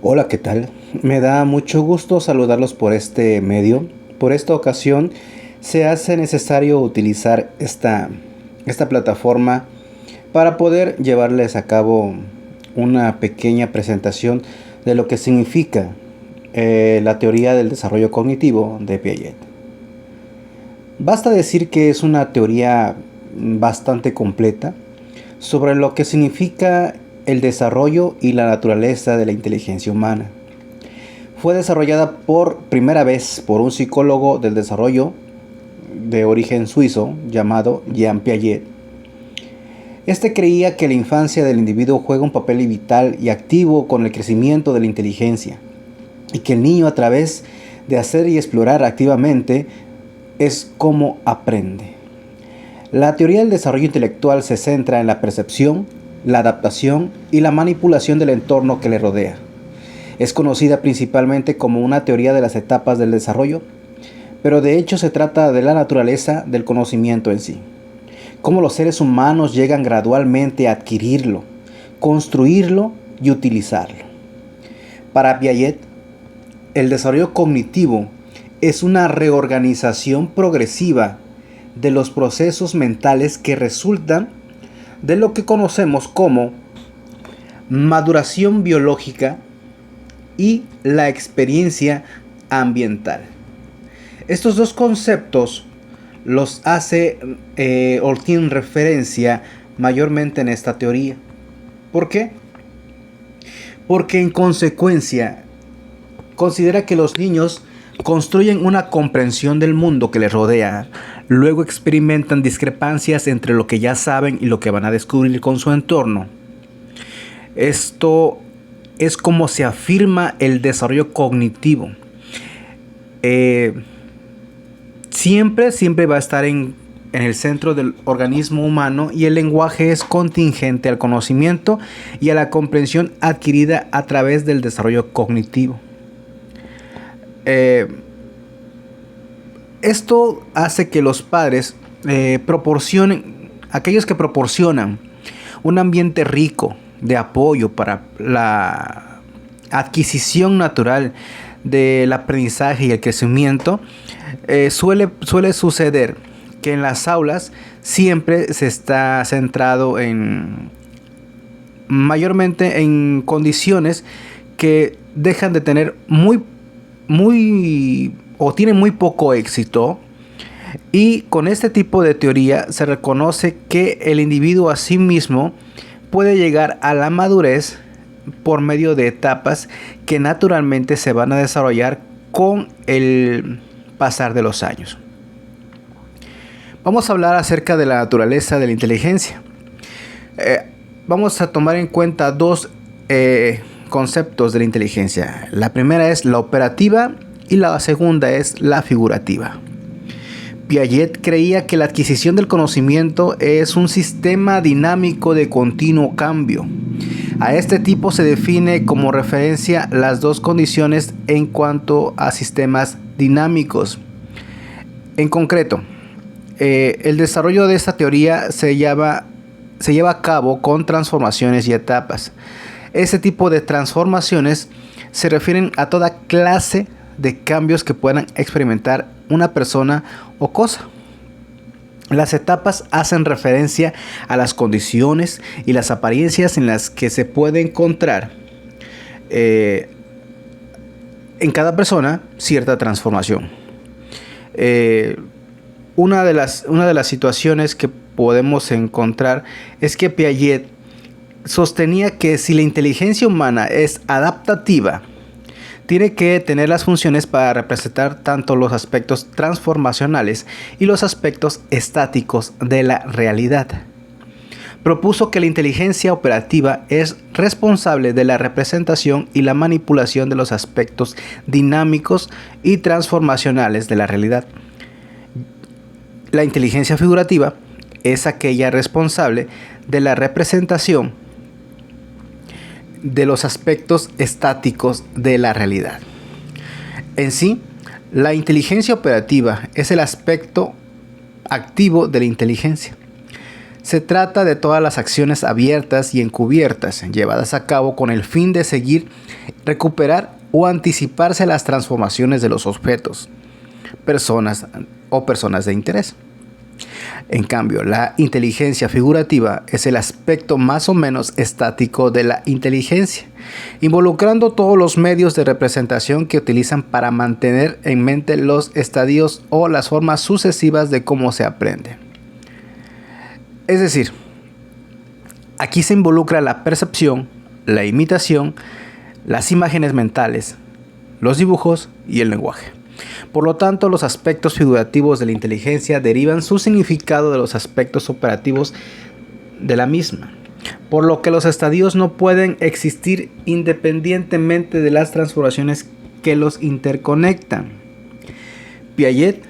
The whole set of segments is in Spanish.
Hola, ¿qué tal? Me da mucho gusto saludarlos por este medio. Por esta ocasión se hace necesario utilizar esta plataforma para poder llevarles a cabo una pequeña presentación de lo que significa la teoría del desarrollo cognitivo de Piaget. Basta decir que es una teoría bastante completa sobre lo que significa el desarrollo y la naturaleza de la inteligencia humana. Fue desarrollada por primera vez por un psicólogo del desarrollo de origen suizo llamado Jean Piaget. Este creía que la infancia del individuo juega un papel vital y activo con el crecimiento de la inteligencia, y que el niño, a través de hacer y explorar activamente, es como aprende. La teoría del desarrollo intelectual se centra en la percepción, la adaptación y la manipulación del entorno que le rodea. Es conocida principalmente como una teoría de las etapas del desarrollo, pero de hecho se trata de la naturaleza del conocimiento en sí. Cómo los seres humanos llegan gradualmente a adquirirlo, construirlo y utilizarlo. Para Piaget, el desarrollo cognitivo es una reorganización progresiva de los procesos mentales que resultan de lo que conocemos como maduración biológica y la experiencia ambiental. Estos dos conceptos los hace o tienen referencia mayormente en esta teoría. ¿Por qué? Porque en consecuencia considera que los niños construyen una comprensión del mundo que les rodea, luego experimentan discrepancias entre lo que ya saben y lo que van a descubrir con su entorno. Esto es como se afirma el desarrollo cognitivo. Siempre va a estar en el centro del organismo humano, y el lenguaje es contingente al conocimiento y a la comprensión adquirida a través del desarrollo cognitivo. Esto hace que los padres aquellos que proporcionan un ambiente rico de apoyo para la adquisición natural del aprendizaje y el crecimiento, suele suceder que en las aulas siempre se está centrado mayormente en condiciones que dejan de tener tienen muy poco éxito, y con este tipo de teoría se reconoce que el individuo a sí mismo puede llegar a la madurez por medio de etapas que naturalmente se van a desarrollar con el pasar de los años. Vamos a hablar acerca de la naturaleza de la inteligencia. Vamos a tomar en cuenta dos conceptos de la inteligencia. La primera es la operativa y la segunda es la figurativa. Piaget creía que la adquisición del conocimiento es un sistema dinámico de continuo cambio. A este tipo se define como referencia las dos condiciones en cuanto a sistemas dinámicos. En concreto, el desarrollo de esta teoría se lleva a cabo con transformaciones y etapas. Este tipo de transformaciones se refieren a toda clase de cambios que puedan experimentar una persona o cosa. Las etapas hacen referencia a las condiciones y las apariencias en las que se puede encontrar en cada persona cierta transformación. Una de las situaciones que podemos encontrar es que Piaget sostenía que si la inteligencia humana es adaptativa, tiene que tener las funciones para representar tanto los aspectos transformacionales y los aspectos estáticos de la realidad. Propuso que la inteligencia operativa es responsable de la representación y la manipulación de los aspectos dinámicos y transformacionales de la realidad. La inteligencia figurativa es aquella responsable de la representación de los aspectos estáticos de la realidad. En sí, la inteligencia operativa es el aspecto activo de la inteligencia. Se trata de todas las acciones abiertas y encubiertas llevadas a cabo con el fin de seguir, recuperar o anticiparse a las transformaciones de los objetos, personas o personas de interés. En cambio, la inteligencia figurativa es el aspecto más o menos estático de la inteligencia, involucrando todos los medios de representación que utilizan para mantener en mente los estadios o las formas sucesivas de cómo se aprende. Es decir, aquí se involucra la percepción, la imitación, las imágenes mentales, los dibujos y el lenguaje. Por lo tanto, los aspectos figurativos de la inteligencia derivan su significado de los aspectos operativos de la misma, por lo que los estadios no pueden existir independientemente de las transformaciones que los interconectan. Piaget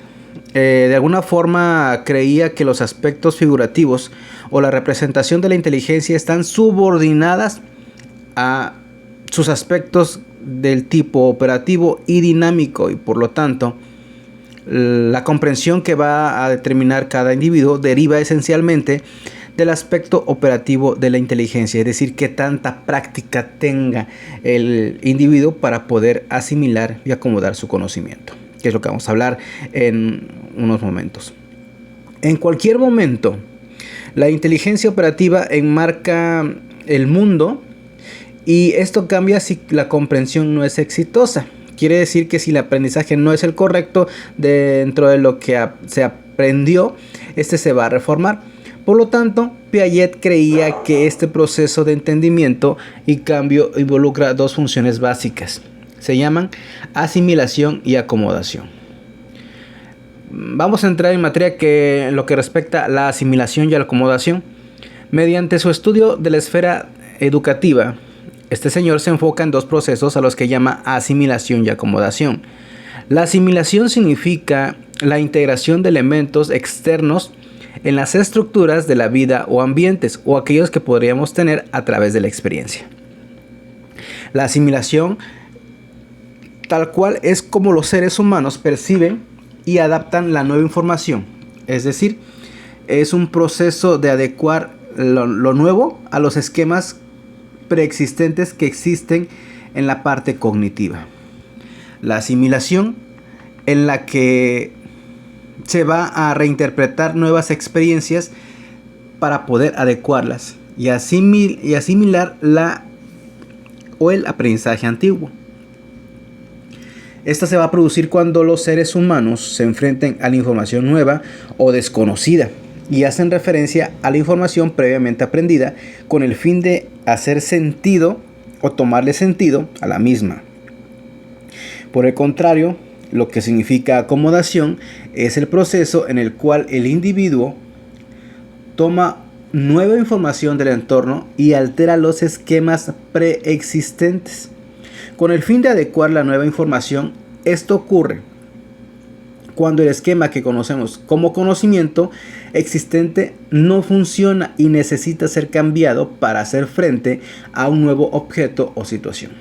de alguna forma creía que los aspectos figurativos o la representación de la inteligencia están subordinadas a sus aspectos del tipo operativo y dinámico, y por lo tanto la comprensión que va a determinar cada individuo deriva esencialmente del aspecto operativo de la inteligencia, es decir, qué tanta práctica tenga el individuo para poder asimilar y acomodar su conocimiento, que es lo que vamos a hablar en unos momentos. En cualquier momento, la inteligencia operativa enmarca el mundo, y esto cambia si la comprensión no es exitosa. Quiere decir que si el aprendizaje no es el correcto dentro de lo que se aprendió, este se va a reformar. Por lo tanto, Piaget creía que este proceso de entendimiento y cambio involucra dos funciones básicas. Se llaman asimilación y acomodación. Vamos a entrar en materia en lo que respecta a la asimilación y la acomodación. Mediante su estudio de la esfera educativa, este señor se enfoca en dos procesos a los que llama asimilación y acomodación. La asimilación significa la integración de elementos externos en las estructuras de la vida o ambientes, o aquellos que podríamos tener a través de la experiencia. La asimilación, tal cual, es como los seres humanos perciben y adaptan la nueva información. Es decir, es un proceso de adecuar lo nuevo a los esquemas preexistentes que existen en la parte cognitiva. La asimilación, en la que se va a reinterpretar nuevas experiencias para poder adecuarlas y asimilar el aprendizaje antiguo. Esta se va a producir cuando los seres humanos se enfrenten a la información nueva o desconocida y hacen referencia a la información previamente aprendida con el fin de hacer sentido o tomarle sentido a la misma. Por el contrario, lo que significa acomodación es el proceso en el cual el individuo toma nueva información del entorno y altera los esquemas preexistentes con el fin de adecuar la nueva información. Esto ocurre cuando el esquema que conocemos como conocimiento existente no funciona y necesita ser cambiado para hacer frente a un nuevo objeto o situación.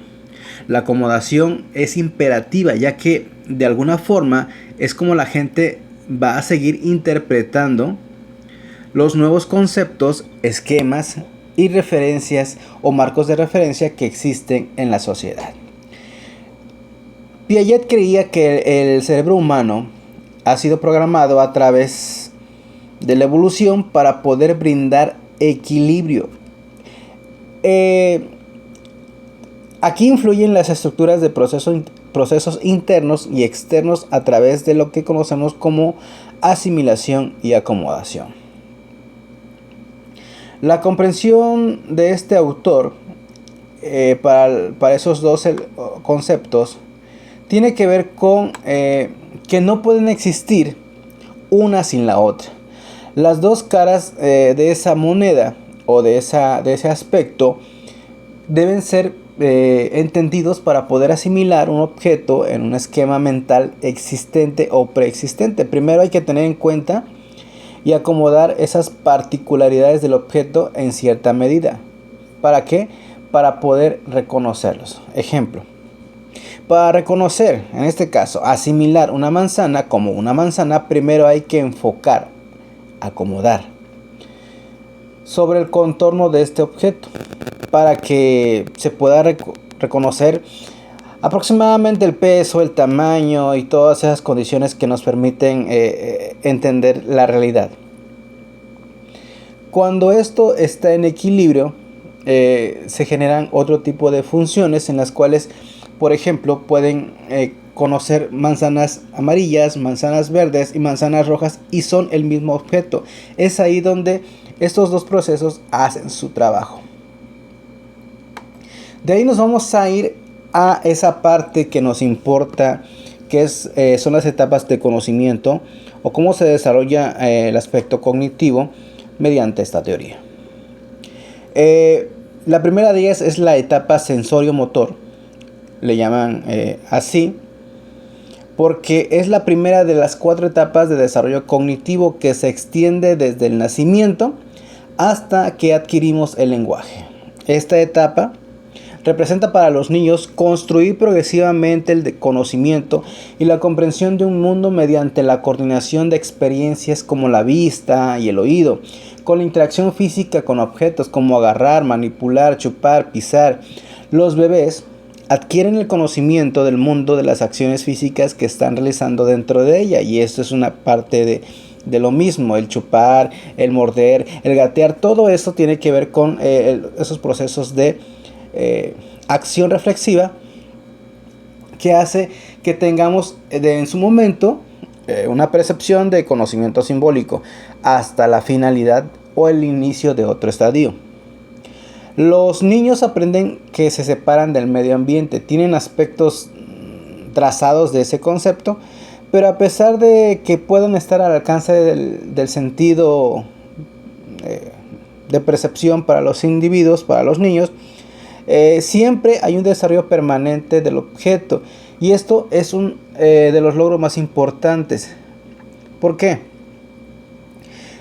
La acomodación es imperativa, ya que de alguna forma es como la gente va a seguir interpretando los nuevos conceptos, esquemas y referencias o marcos de referencia que existen en la sociedad. Piaget creía que el cerebro humano ha sido programado a través de la evolución para poder brindar equilibrio. Aquí influyen las estructuras de procesos internos y externos a través de lo que conocemos como asimilación y acomodación. La comprensión de este autor para esos dos conceptos tiene que ver con que no pueden existir una sin la otra. Las dos caras de esa moneda o de ese aspecto deben ser entendidos para poder asimilar un objeto en un esquema mental existente o preexistente. Primero hay que tener en cuenta y acomodar esas particularidades del objeto en cierta medida. ¿Para qué? Para poder reconocerlos. Ejemplo. Para reconocer, en este caso, asimilar una manzana como una manzana, primero hay que enfocar, acomodar. sobre el contorno de este objeto para que se pueda reconocer aproximadamente el peso, el tamaño y todas esas condiciones que nos permiten entender la realidad. Cuando esto está en equilibrio, se generan otro tipo de funciones en las cuales, por ejemplo, pueden conocer manzanas amarillas, manzanas verdes y manzanas rojas, y son el mismo objeto. Es ahí donde estos dos procesos hacen su trabajo. De ahí nos vamos a ir a esa parte que nos importa, que son las etapas de conocimiento o cómo se desarrolla el aspecto cognitivo mediante esta teoría. La primera de ellas es la etapa sensorio-motor, le llaman así, porque es la primera de las 4 etapas de desarrollo cognitivo que se extiende desde el nacimiento hasta que adquirimos el lenguaje. Esta etapa representa para los niños construir progresivamente el conocimiento y la comprensión de un mundo mediante la coordinación de experiencias como la vista y el oído, con la interacción física con objetos como agarrar, manipular, chupar, pisar. Los bebés adquieren el conocimiento del mundo de las acciones físicas que están realizando dentro de ella, y esto es una parte de lo mismo, el chupar, el morder, el gatear, todo esto tiene que ver con esos procesos de acción reflexiva que hace que tengamos en su momento una percepción de conocimiento simbólico hasta la finalidad o el inicio de otro estadio. Los niños aprenden que se separan del medio ambiente, tienen aspectos trazados de ese concepto, pero a pesar de que puedan estar al alcance del sentido de percepción para los individuos, para los niños, siempre hay un desarrollo permanente del objeto, y esto es un de los logros más importantes. ¿Por qué?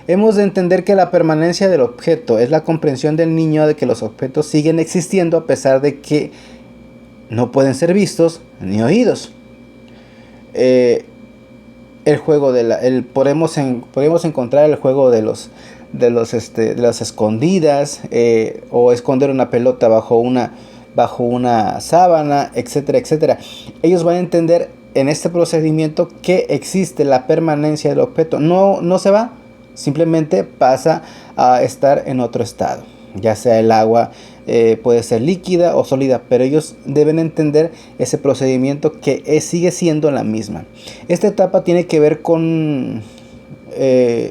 Hemos de entender que la permanencia del objeto es la comprensión del niño de que los objetos siguen existiendo a pesar de que no pueden ser vistos ni oídos. El juego podemos encontrar el juego de las escondidas, o esconder una pelota bajo una sábana, etcétera, etcétera. Ellos van a entender en este procedimiento que existe la permanencia del objeto. No se va, simplemente pasa a estar en otro estado, ya sea el agua puede ser líquida o sólida, pero ellos deben entender ese procedimiento que sigue siendo la misma. Esta etapa tiene que ver con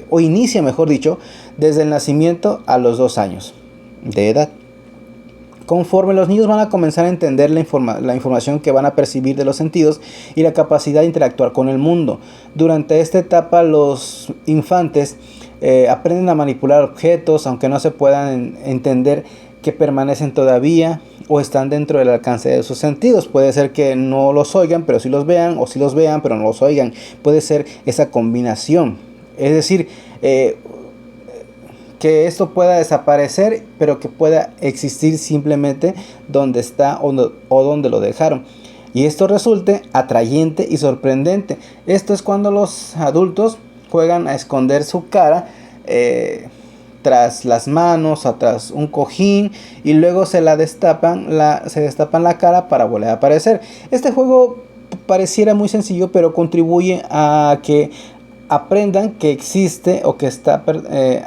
o inicia, mejor dicho, desde el nacimiento a los 2 años de edad. Conforme los niños van a comenzar a entender la información que van a percibir de los sentidos y la capacidad de interactuar con el mundo. Durante esta etapa los infantes aprenden a manipular objetos, aunque no se puedan entender que permanecen todavía o están dentro del alcance de sus sentidos. Puede ser que no los oigan, pero sí los vean, o sí los vean, pero no los oigan. Puede ser esa combinación. Es decir, que esto pueda desaparecer, pero que pueda existir simplemente donde está o donde lo dejaron. Y esto resulte atrayente y sorprendente. Esto es cuando los adultos juegan a esconder su cara tras las manos, atrás un cojín, y luego se destapan la cara para volver a aparecer. Este juego pareciera muy sencillo, pero contribuye a que aprendan que existe o que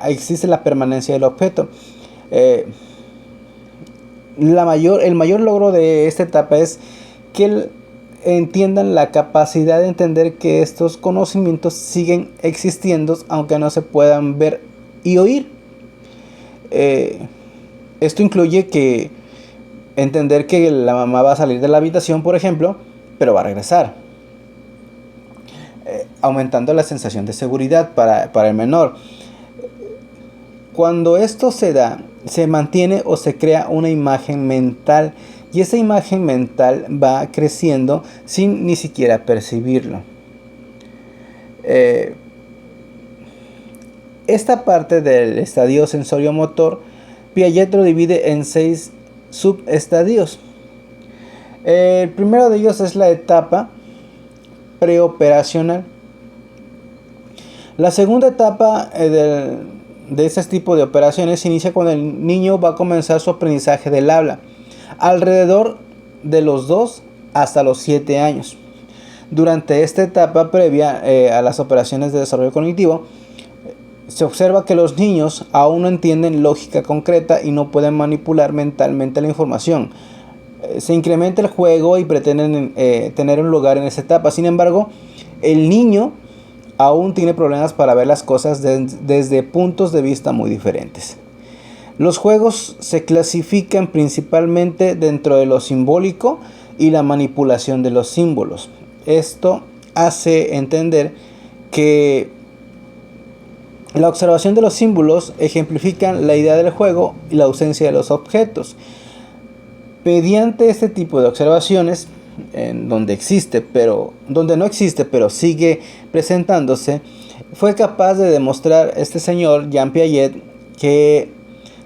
existe la permanencia del objeto. El mayor logro de esta etapa es que entiendan la capacidad de entender que estos conocimientos siguen existiendo aunque no se puedan ver y oír. Esto incluye que entender que la mamá va a salir de la habitación, por ejemplo, pero va a regresar, aumentando la sensación de seguridad para el menor. Cuando esto se da, se mantiene o se crea una imagen mental, y esa imagen mental va creciendo sin ni siquiera percibirlo. Esta parte del estadio sensorio-motor, Piaget lo divide en 6 subestadios. El primero de ellos es la etapa preoperacional. La segunda etapa de este tipo de operaciones inicia cuando el niño va a comenzar su aprendizaje del habla, alrededor de los 2 hasta los 7 años. Durante esta etapa previa a las operaciones de desarrollo cognitivo, se observa que los niños aún no entienden lógica concreta y no pueden manipular mentalmente la información. Se incrementa el juego y pretenden tener un lugar en esa etapa. Sin embargo, el niño aún tiene problemas para ver las cosas desde puntos de vista muy diferentes. Los juegos se clasifican principalmente dentro de lo simbólico y la manipulación de los símbolos. Esto hace entender que la observación de los símbolos ejemplifican la idea del juego y la ausencia de los objetos. Mediante este tipo de observaciones, donde no existe, pero sigue presentándose, fue capaz de demostrar este señor Jean Piaget que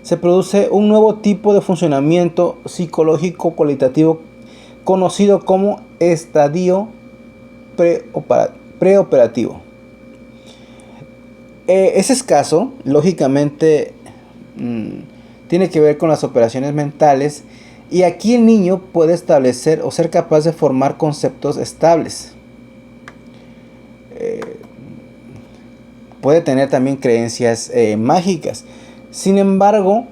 se produce un nuevo tipo de funcionamiento psicológico cualitativo conocido como estadio preoperativo. Es escaso, lógicamente tiene que ver con las operaciones mentales, y aquí el niño puede establecer o ser capaz de formar conceptos estables. Puede tener también creencias mágicas. Sin embargo,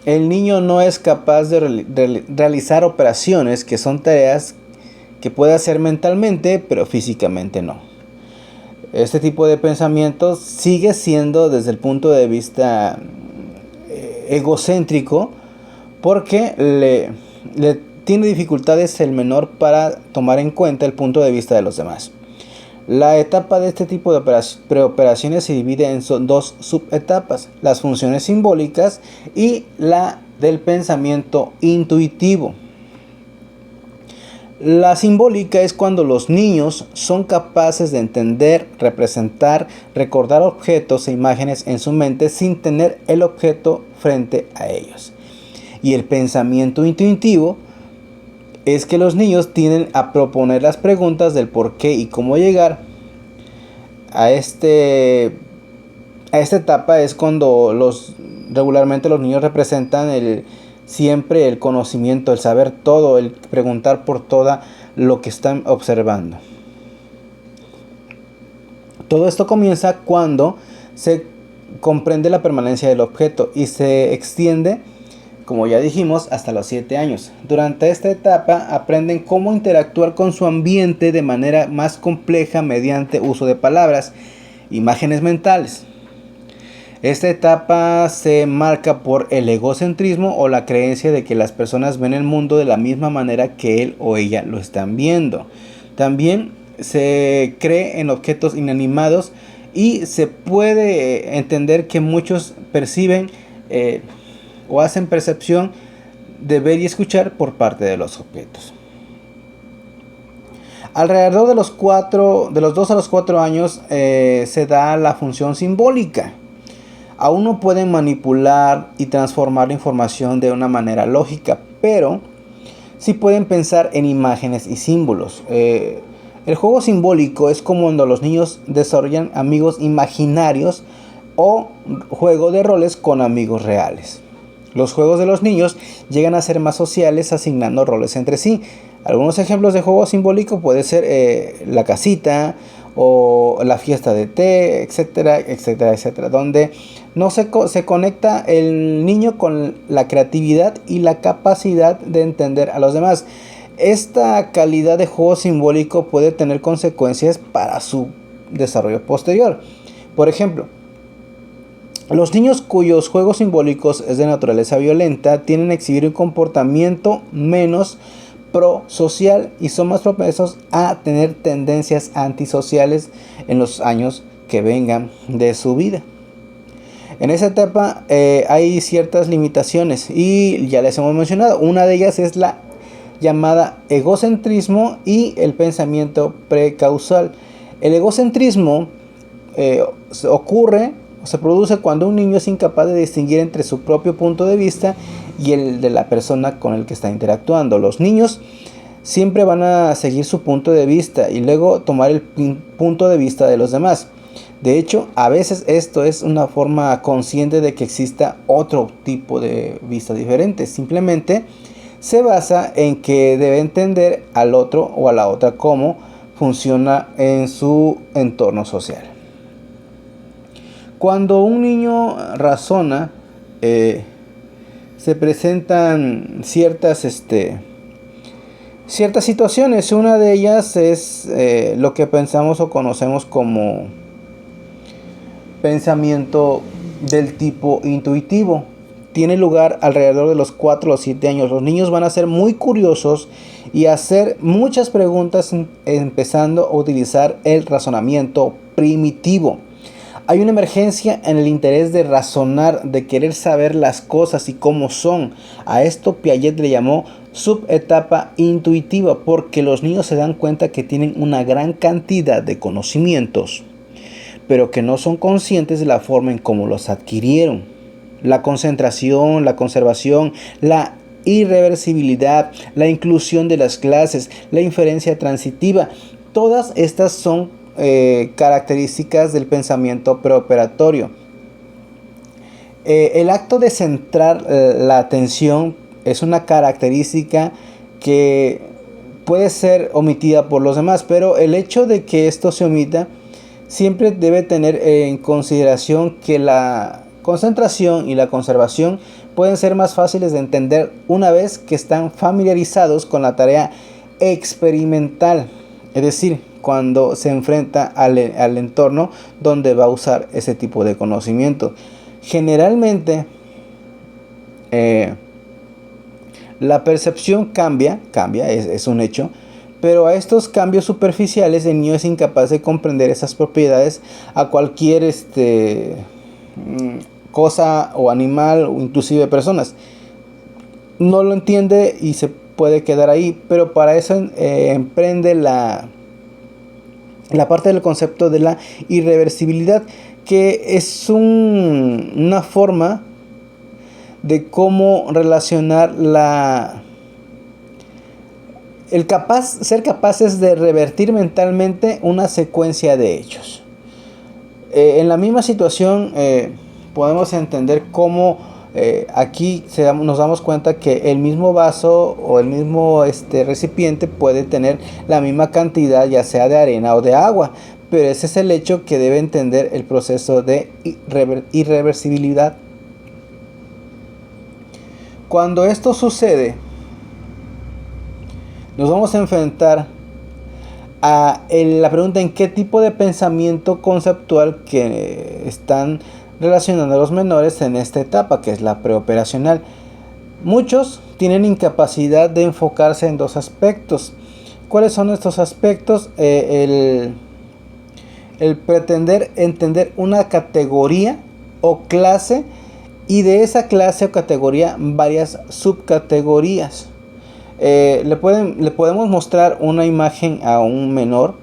el niño no es capaz de realizar operaciones que son tareas que puede hacer mentalmente, pero físicamente no. Este tipo de pensamientos sigue siendo desde el punto de vista egocéntrico, porque le tiene dificultades el menor para tomar en cuenta el punto de vista de los demás. La etapa de este tipo de preoperaciones se divide en dos subetapas: las funciones simbólicas y la del pensamiento intuitivo. La simbólica es cuando los niños son capaces de entender, representar, recordar objetos e imágenes en su mente sin tener el objeto frente a ellos. Y el pensamiento intuitivo es que los niños tienden a proponer las preguntas del por qué y cómo llegar a esta etapa. Es cuando regularmente los niños representan siempre el conocimiento, el saber todo, el preguntar por todo lo que están observando. Todo esto comienza cuando se comprende la permanencia del objeto y se extiende, como ya dijimos, hasta los 7 años. Durante esta etapa aprenden cómo interactuar con su ambiente de manera más compleja mediante uso de palabras, imágenes mentales. Esta etapa se marca por el egocentrismo o la creencia de que las personas ven el mundo de la misma manera que él o ella lo están viendo. También se cree en objetos inanimados y se puede entender que muchos perciben o hacen percepción de ver y escuchar por parte de los objetos. Alrededor de los 2 a los 4 años se da la función simbólica. Aún no pueden manipular y transformar la información de una manera lógica, pero sí pueden pensar en imágenes y símbolos. El juego simbólico es como cuando los niños desarrollan amigos imaginarios o juego de roles con amigos reales. Los juegos de los niños llegan a ser más sociales, asignando roles entre sí. Algunos ejemplos de juego simbólico puede ser la casita o la fiesta de té, etcétera, etcétera, etcétera, donde no se conecta el niño con la creatividad y la capacidad de entender a los demás. Esta calidad de juego simbólico puede tener consecuencias para su desarrollo posterior. Por ejemplo, los niños cuyos juegos simbólicos es de naturaleza violenta tienden a exhibir un comportamiento menos prosocial y son más propensos a tener tendencias antisociales en los años que vengan de su vida. En esa etapa hay ciertas limitaciones y ya les hemos mencionado. Una de ellas es la llamada egocentrismo y el pensamiento precausal. El egocentrismo se produce cuando un niño es incapaz de distinguir entre su propio punto de vista y el de la persona con el que está interactuando. Los niños siempre van a seguir su punto de vista y luego tomar el punto de vista de los demás. De hecho, a veces esto es una forma consciente de que exista otro tipo de vista diferente. Simplemente se basa en que debe entender al otro o a la otra cómo funciona en su entorno social. Cuando un niño razona, se presentan ciertas situaciones. Una de ellas es lo que pensamos o conocemos como pensamiento del tipo intuitivo. Tiene lugar alrededor de los 4 o 7 años. Los niños van a ser muy curiosos y hacer muchas preguntas, empezando a utilizar el razonamiento primitivo. Hay una emergencia en el interés de razonar, de querer saber las cosas y cómo son. A esto Piaget le llamó subetapa intuitiva, porque los niños se dan cuenta que tienen una gran cantidad de conocimientos, pero que no son conscientes de la forma en cómo los adquirieron. La concentración, la conservación, la irreversibilidad, la inclusión de las clases, la inferencia transitiva, todas estas son características del pensamiento preoperatorio. El acto de centrar la atención es una característica que puede ser omitida por los demás, pero el hecho de que esto se omita siempre debe tener en consideración que la concentración y la conservación pueden ser más fáciles de entender una vez que están familiarizados con la tarea experimental, es decir, cuando se enfrenta al entorno donde va a usar ese tipo de conocimiento. Generalmente la percepción cambia, es un hecho, pero a estos cambios superficiales el niño es incapaz de comprender esas propiedades a cualquier cosa o animal o inclusive personas. No lo entiende y se puede quedar ahí, pero para eso emprende la parte del concepto de la irreversibilidad, que es una forma de cómo relacionar ser capaces de revertir mentalmente una secuencia de hechos. En la misma situación podemos entender cómo aquí nos damos cuenta que el mismo vaso o el mismo recipiente puede tener la misma cantidad, ya sea de arena o de agua, pero ese es el hecho que debe entender el proceso de irreversibilidad. Cuando esto sucede, nos vamos a enfrentar a la pregunta en qué tipo de pensamiento conceptual que están relacionando a los menores en esta etapa, que es la preoperacional. Muchos tienen incapacidad de enfocarse en dos aspectos. ¿Cuáles son estos aspectos? El pretender entender una categoría o clase, y de esa clase o categoría varias subcategorías. Le podemos mostrar una imagen a un menor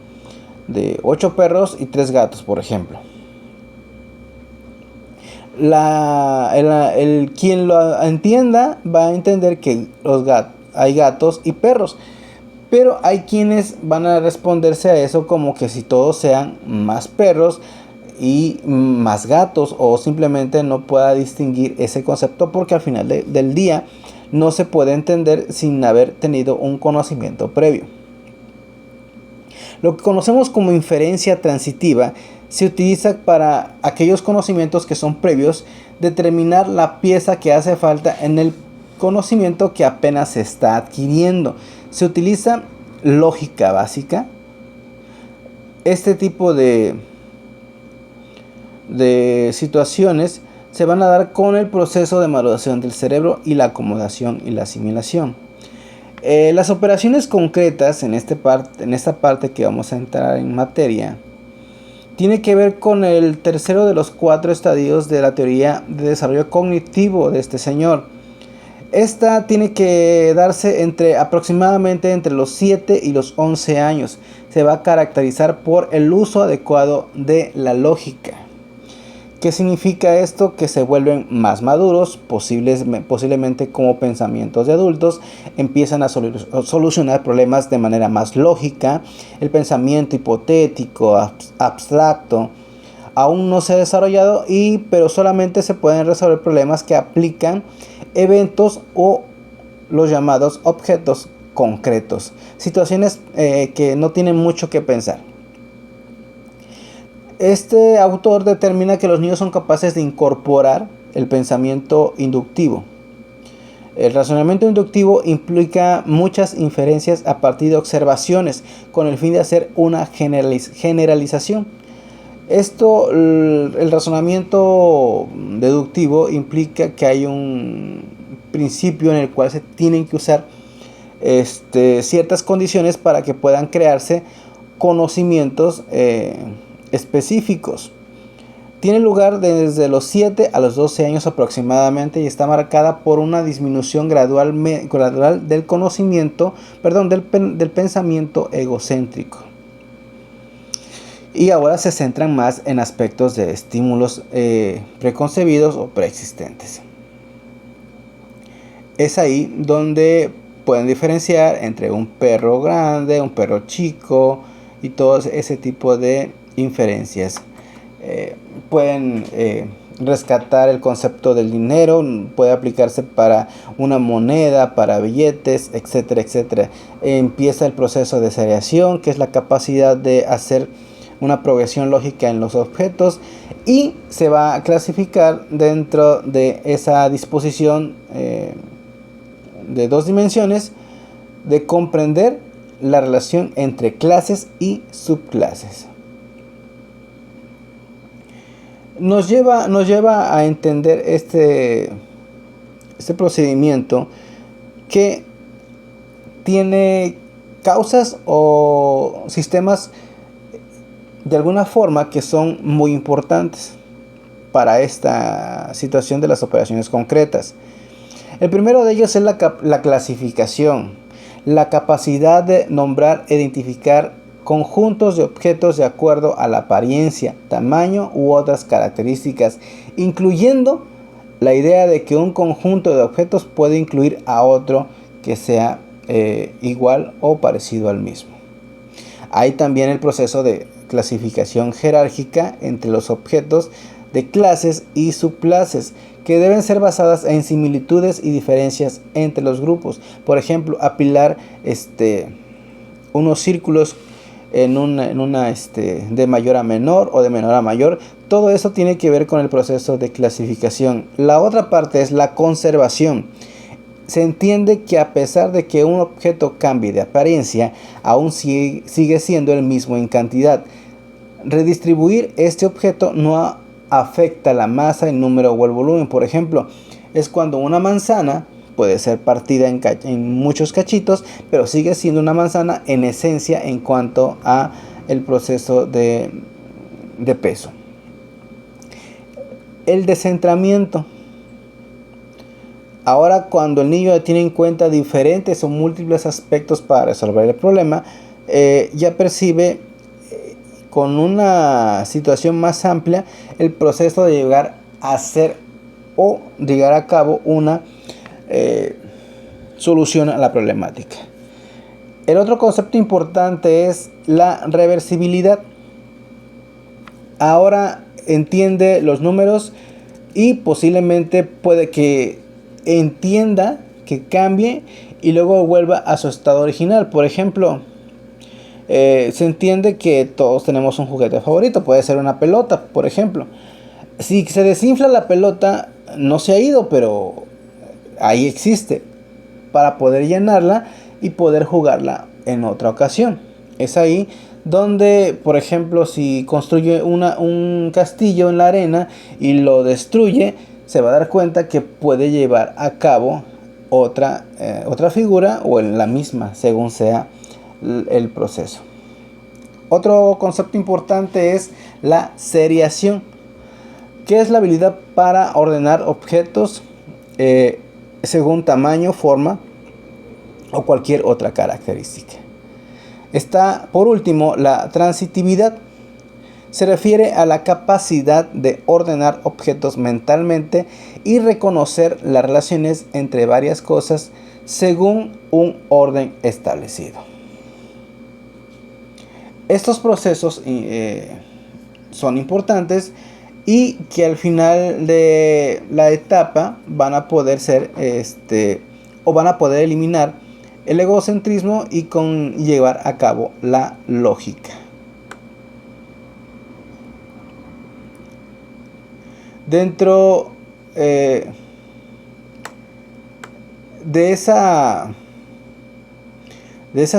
de 8 perros y 3 gatos, por ejemplo. Quien lo entienda va a entender que hay gatos y perros, pero hay quienes van a responderse a eso como que si todos sean más perros y más gatos, o simplemente no pueda distinguir ese concepto, porque al final del día no se puede entender sin haber tenido un conocimiento previo. Lo que conocemos como inferencia transitiva se utiliza para aquellos conocimientos que son previos, determinar la pieza que hace falta en el conocimiento que apenas se está adquiriendo. Se utiliza lógica básica. Este tipo de situaciones se van a dar con el proceso de maduración del cerebro y la acomodación y la asimilación. Las operaciones concretas en esta parte que vamos a entrar en materia tiene que ver con el tercero de los 4 estadios de la teoría de desarrollo cognitivo de este señor. Esta tiene que darse aproximadamente entre los 7 y los 11 años. Se va a caracterizar por el uso adecuado de la lógica. ¿Qué significa esto? Que se vuelven más maduros, posiblemente como pensamientos de adultos, empiezan a solucionar problemas de manera más lógica, el pensamiento hipotético, abstracto, aún no se ha desarrollado, pero solamente se pueden resolver problemas que aplican eventos o los llamados objetos concretos, situaciones que no tienen mucho que pensar. Este autor determina que los niños son capaces de incorporar el pensamiento inductivo. El razonamiento inductivo implica muchas inferencias a partir de observaciones con el fin de hacer una generalización. El razonamiento deductivo implica que hay un principio en el cual se tienen que usar ciertas condiciones para que puedan crearse conocimientos específicos. Tiene lugar desde los 7 a los 12 años aproximadamente y está marcada por una disminución gradual del conocimiento, del pensamiento egocéntrico. Y ahora se centran más en aspectos de estímulos preconcebidos o preexistentes. Es ahí donde pueden diferenciar entre un perro grande, un perro chico y todo ese tipo de inferencias. Pueden rescatar el concepto del dinero, puede aplicarse para una moneda, para billetes, etcétera, etcétera. Empieza el proceso de seriación, que es la capacidad de hacer una progresión lógica en los objetos, y se va a clasificar dentro de esa disposición de dos dimensiones de comprender la relación entre clases y subclases. Nos lleva a entender este procedimiento que tiene causas o sistemas de alguna forma que son muy importantes para esta situación de las operaciones concretas. El primero de ellos es la clasificación, la capacidad de nombrar e identificar conjuntos de objetos de acuerdo a la apariencia, tamaño u otras características, incluyendo la idea de que un conjunto de objetos puede incluir a otro que sea igual o parecido al mismo. Hay también el proceso de clasificación jerárquica entre los objetos de clases y subclases, que deben ser basadas en similitudes y diferencias entre los grupos. Por ejemplo, apilar unos círculos en una de mayor a menor o de menor a mayor. Todo eso tiene que ver con el proceso de clasificación. La otra parte es la conservación. Se entiende que a pesar de que un objeto cambie de apariencia, aún sigue siendo el mismo en cantidad. Redistribuir este objeto no afecta la masa, el número o el volumen. Por ejemplo, es cuando una manzana puede ser partida en muchos cachitos, pero sigue siendo una manzana en esencia en cuanto a el proceso de peso. El descentramiento. Ahora, cuando el niño tiene en cuenta diferentes o múltiples aspectos para resolver el problema, ya percibe con una situación más amplia el proceso de llegar a hacer o llegar a cabo una solución a la problemática. El otro concepto importante es la reversibilidad. Ahora entiende los números y posiblemente puede que entienda, que cambie y luego vuelva a su estado original. Por ejemplo, se entiende que todos tenemos un juguete favorito, puede ser una pelota, por ejemplo. Si se desinfla la pelota, no se ha ido, pero ahí existe para poder llenarla y poder jugarla en otra ocasión. Es ahí donde, por ejemplo, si construye un castillo en la arena y lo destruye, se va a dar cuenta que puede llevar a cabo otra figura o en la misma, según sea el proceso. Otro concepto importante es la seriación, que es la habilidad para ordenar objetos según tamaño, forma o cualquier otra característica. Está por último la transitividad. Se refiere a la capacidad de ordenar objetos mentalmente y reconocer las relaciones entre varias cosas según un orden establecido. Estos procesos son importantes y que al final de la etapa van a poder ser o van a poder eliminar el egocentrismo y llevar a cabo la lógica. Dentro de esa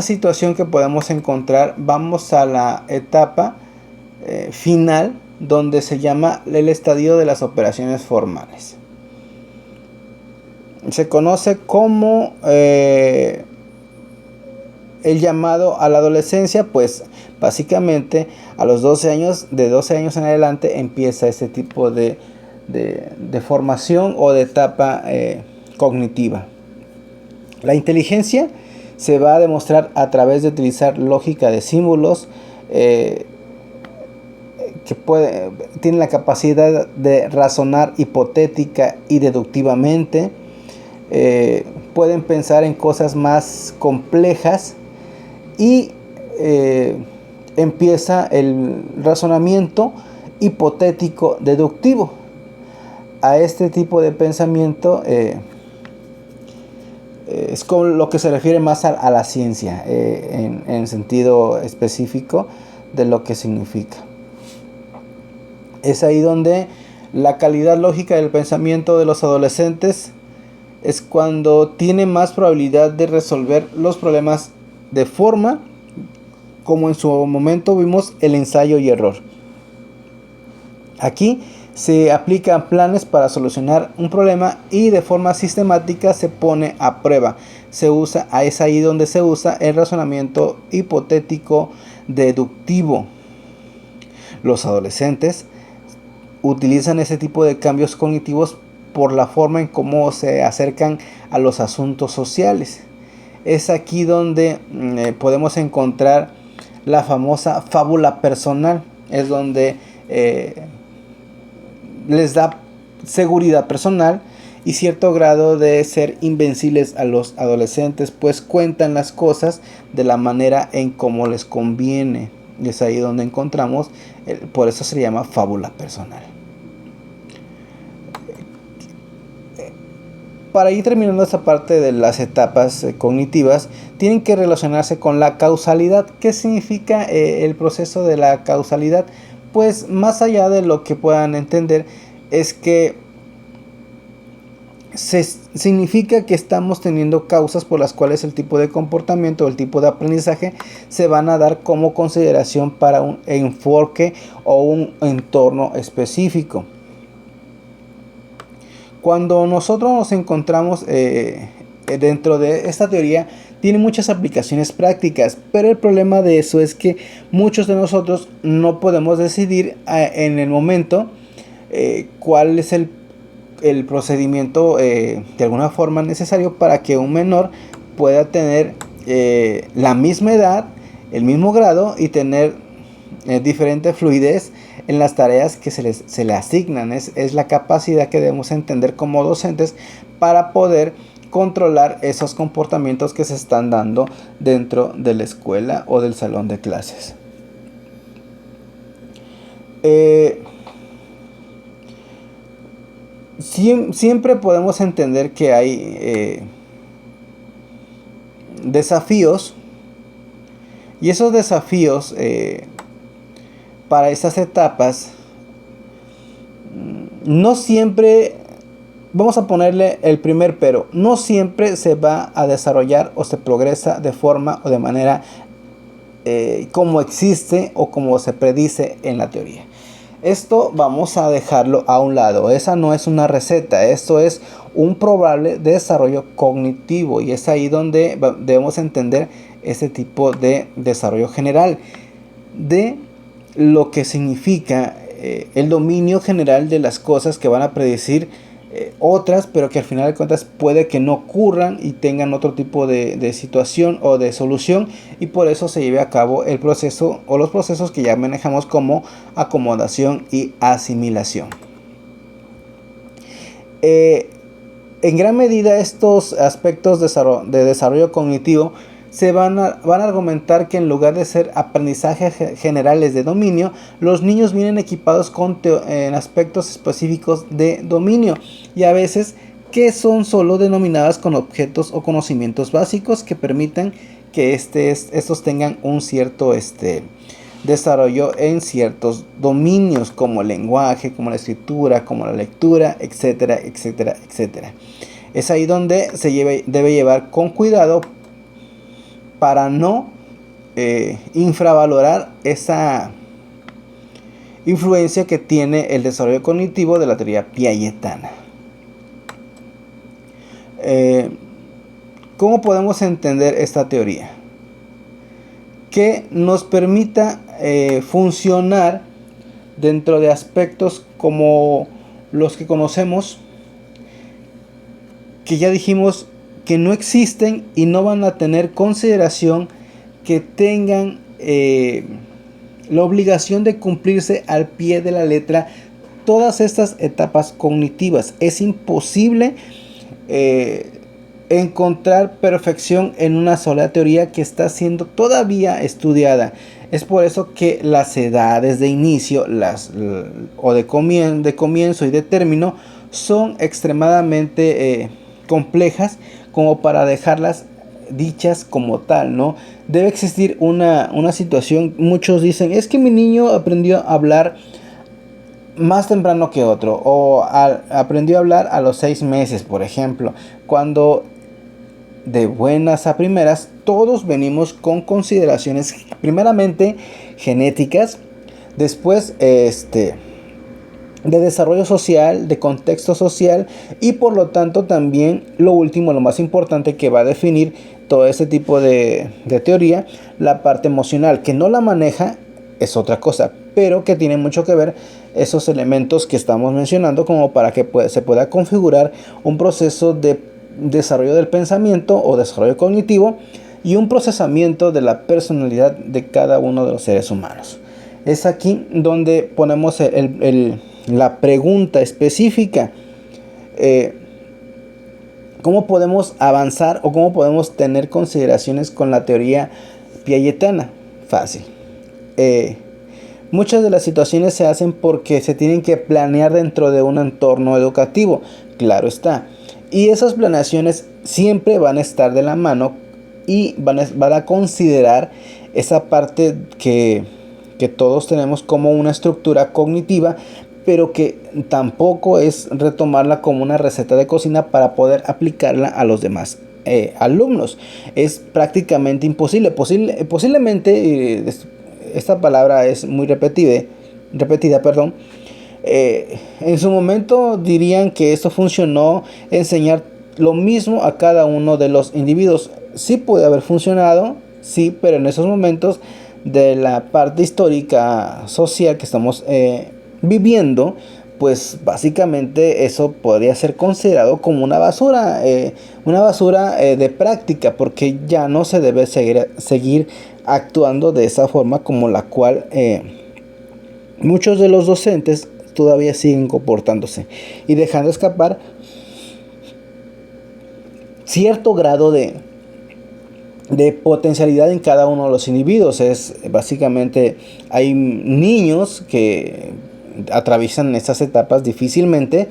situación que podemos encontrar, vamos a la etapa final, donde se llama el estadio de las operaciones formales. Se conoce como el llamado a la adolescencia, pues básicamente a los 12 años, de 12 años en adelante, empieza este tipo de formación o de etapa cognitiva. La inteligencia se va a demostrar a través de utilizar lógica de símbolos, que tiene la capacidad de razonar hipotética y deductivamente. Pueden pensar en cosas más complejas y empieza el razonamiento hipotético deductivo. A este tipo de pensamiento es con lo que se refiere más a la ciencia, en sentido específico de lo que significa. Es ahí donde la calidad lógica del pensamiento de los adolescentes es cuando tiene más probabilidad de resolver los problemas de forma como en su momento vimos el ensayo y error. Aquí se aplican planes para solucionar un problema y de forma sistemática se pone a prueba. Es ahí donde se usa el razonamiento hipotético deductivo. Los adolescentes utilizan ese tipo de cambios cognitivos por la forma en cómo se acercan a los asuntos sociales. Es aquí donde podemos encontrar la famosa fábula personal. Es donde les da seguridad personal y cierto grado de ser invencibles a los adolescentes, pues cuentan las cosas de la manera en cómo les conviene. Y es ahí donde encontramos, por eso se llama fábula personal. Para ir terminando esta parte de las etapas cognitivas, tienen que relacionarse con la causalidad. ¿Qué significa el proceso de la causalidad? Pues más allá de lo que puedan entender, es que significa que estamos teniendo causas por las cuales el tipo de comportamiento o el tipo de aprendizaje se van a dar como consideración para un enfoque o un entorno específico. Cuando nosotros nos encontramos dentro de esta teoría, tiene muchas aplicaciones prácticas, pero el problema de eso es que muchos de nosotros no podemos decidir en el momento cuál es el procedimiento de alguna forma necesario para que un menor pueda tener la misma edad, el mismo grado y tener diferente fluidez en las tareas que se le asignan. Es la capacidad que debemos entender como docentes para poder controlar esos comportamientos que se están dando dentro de la escuela o del salón de clases. Siempre podemos entender que hay desafíos, y esos desafíos para estas etapas no siempre, vamos a ponerle el primer pero, no siempre se va a desarrollar o se progresa de forma o de manera como existe o como se predice en la teoría. Esto vamos a dejarlo a un lado. Esa no es una receta. Esto es un probable desarrollo cognitivo. Y es ahí donde debemos entender este tipo de desarrollo general. De lo que significa el dominio general de las cosas que van a predecir otras, pero que al final de cuentas puede que no ocurran y tengan otro tipo de situación o de solución, y por eso se lleve a cabo el proceso o los procesos que ya manejamos como acomodación y asimilación. En gran medida estos aspectos de desarrollo cognitivo van a argumentar que en lugar de ser aprendizajes generales de dominio, los niños vienen equipados en aspectos específicos de dominio, y a veces que son solo denominadas con objetos o conocimientos básicos que permitan que estos tengan un cierto desarrollo en ciertos dominios, como el lenguaje, como la escritura, como la lectura, etcétera, etcétera, etcétera. Es ahí donde debe llevar con cuidado para no infravalorar esa influencia que tiene el desarrollo cognitivo de la teoría piagetana. ¿Cómo podemos entender esta teoría? Que nos permita funcionar dentro de aspectos como los que conocemos, que ya dijimos que no existen y no van a tener consideración que tengan la obligación de cumplirse al pie de la letra todas estas etapas cognitivas. Es imposible encontrar perfección en una sola teoría que está siendo todavía estudiada. Es por eso que las edades de inicio o de comienzo y de término son extremadamente complejas como para dejarlas dichas como tal, ¿no? Debe existir una situación. Muchos dicen, es que mi niño aprendió a hablar más temprano que otro, o aprendió a hablar a los 6 meses, por ejemplo, cuando de buenas a primeras todos venimos con consideraciones primeramente genéticas, después de desarrollo social, de contexto social, y por lo tanto también lo último, lo más importante que va a definir todo este tipo de teoría, la parte emocional, que no la maneja, es otra cosa, pero que tiene mucho que ver esos elementos que estamos mencionando, como para que se pueda configurar un proceso de desarrollo del pensamiento o desarrollo cognitivo y un procesamiento de la personalidad de cada uno de los seres humanos. Es aquí donde ponemos la pregunta específica. ¿Cómo podemos avanzar o cómo podemos tener consideraciones con la teoría piagetana? Fácil. Muchas de las situaciones se hacen porque se tienen que planear dentro de un entorno educativo, claro está. Y esas planeaciones siempre van a estar de la mano y van a considerar esa parte que todos tenemos como una estructura cognitiva, pero que tampoco es retomarla como una receta de cocina para poder aplicarla a los demás alumnos. Es prácticamente imposible. Posiblemente, esta palabra es muy repetida, en su momento dirían que esto funcionó, enseñar lo mismo a cada uno de los individuos. Sí puede haber funcionado, sí, pero en esos momentos de la parte histórica social que estamos viviendo, pues básicamente eso podría ser considerado como una basura de práctica, porque ya no se debe seguir actuando de esa forma como la cual muchos de los docentes todavía siguen comportándose y dejando escapar cierto grado de potencialidad en cada uno de los individuos. Básicamente hay niños que atraviesan estas etapas difícilmente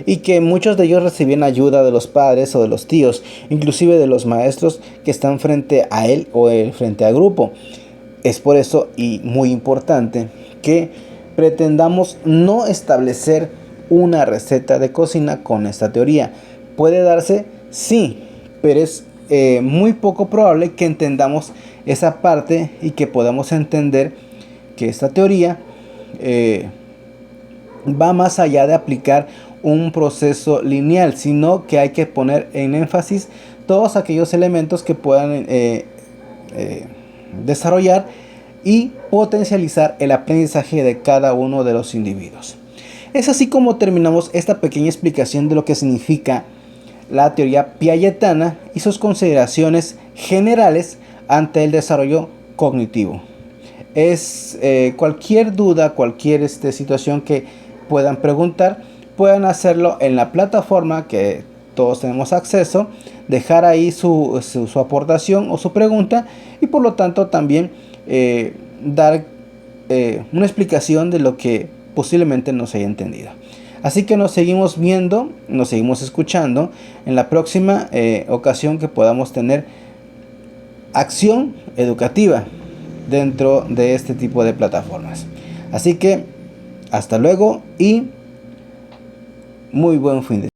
y que muchos de ellos reciben ayuda de los padres o de los tíos, inclusive de los maestros que están frente a él o frente al grupo. Es por eso, y muy importante, que pretendamos no establecer una receta de cocina con esta teoría. Puede darse, sí, pero es muy poco probable que entendamos esa parte y que podamos entender que esta teoría va más allá de aplicar un proceso lineal, sino que hay que poner en énfasis todos aquellos elementos que puedan desarrollar y potencializar el aprendizaje de cada uno de los individuos. Es así como terminamos esta pequeña explicación de lo que significa la teoría piagetana y sus consideraciones generales ante el desarrollo cognitivo. Cualquier duda, cualquier situación que puedan preguntar, pueden hacerlo en la plataforma que todos tenemos acceso dejar ahí su aportación o su pregunta, y por lo tanto también dar una explicación de lo que posiblemente no se haya entendido. Así que nos seguimos viendo, nos seguimos escuchando en la próxima ocasión que podamos tener acción educativa dentro de este tipo de plataformas. Así que hasta luego y muy buen fin de semana.